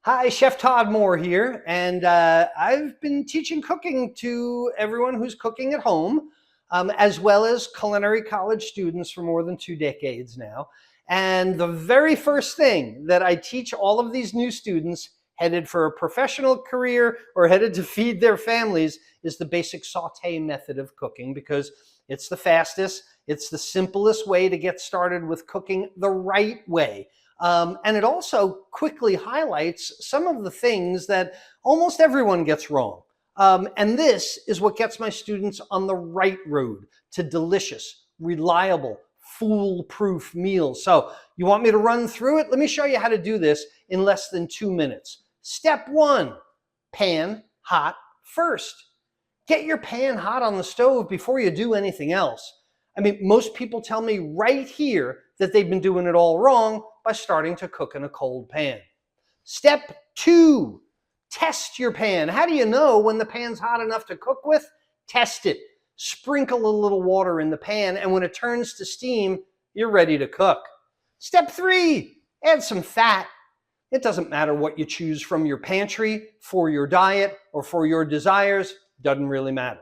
Hi, Chef Todd Moore here, and I've been teaching cooking to everyone who's cooking at home, as well as culinary college students for more than 2 decades now. And the very first thing that I teach all of these new students headed for a professional career or headed to feed their families is the basic sauté method of cooking, because it's the fastest, it's the simplest way to get started with cooking the right way. And it also quickly highlights some of the things that almost everyone gets wrong. And this is what gets my students on the right road to delicious, reliable, foolproof meals. So you want me to run through it? Let me show you how to do this in less than 2 minutes. Step one, pan hot first. Get your pan hot on the stove before you do anything else. I mean, most people tell me right here that they've been doing it all wrong by starting to cook in a cold pan. Step two, test your pan. How do you know when the pan's hot enough to cook with? Test it. Sprinkle a little water in the pan, and when it turns to steam, you're ready to cook. Step three, add some fat. It doesn't matter what you choose from your pantry for your diet or for your desires, doesn't really matter.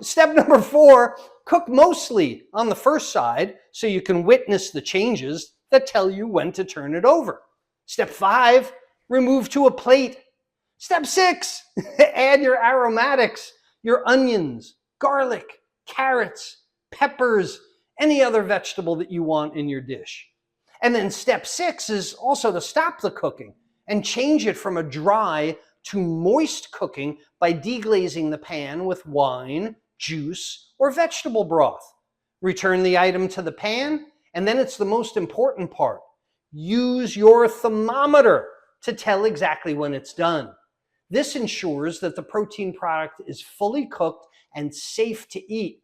Step number four, cook mostly on the first side so you can witness the changes that tell you when to turn it over. Step five, remove to a plate. Step six, add your aromatics, your onions, garlic, carrots, peppers, any other vegetable that you want in your dish. And then step six is also to stop the cooking and change it from a dry to moist cooking by deglazing the pan with wine, juice, or vegetable broth. Return the item to the pan, and then it's the most important part. Use your thermometer to tell exactly when it's done. This ensures that the protein product is fully cooked and safe to eat,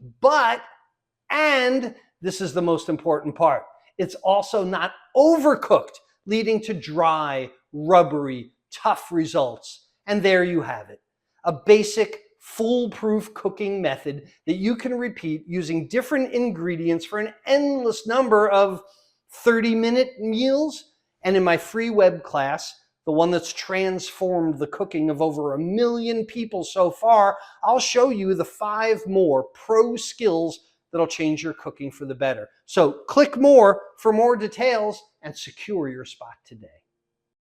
and this is the most important part, it's also not overcooked, leading to dry, rubbery, tough results. And there you have it, a basic, foolproof cooking method that you can repeat using different ingredients for an endless number of 30-minute meals. And in my free web class, the one that's transformed the cooking of over 1 million people so far, I'll show you the 5 more pro skills that'll change your cooking for the better. So click more for more details and secure your spot today.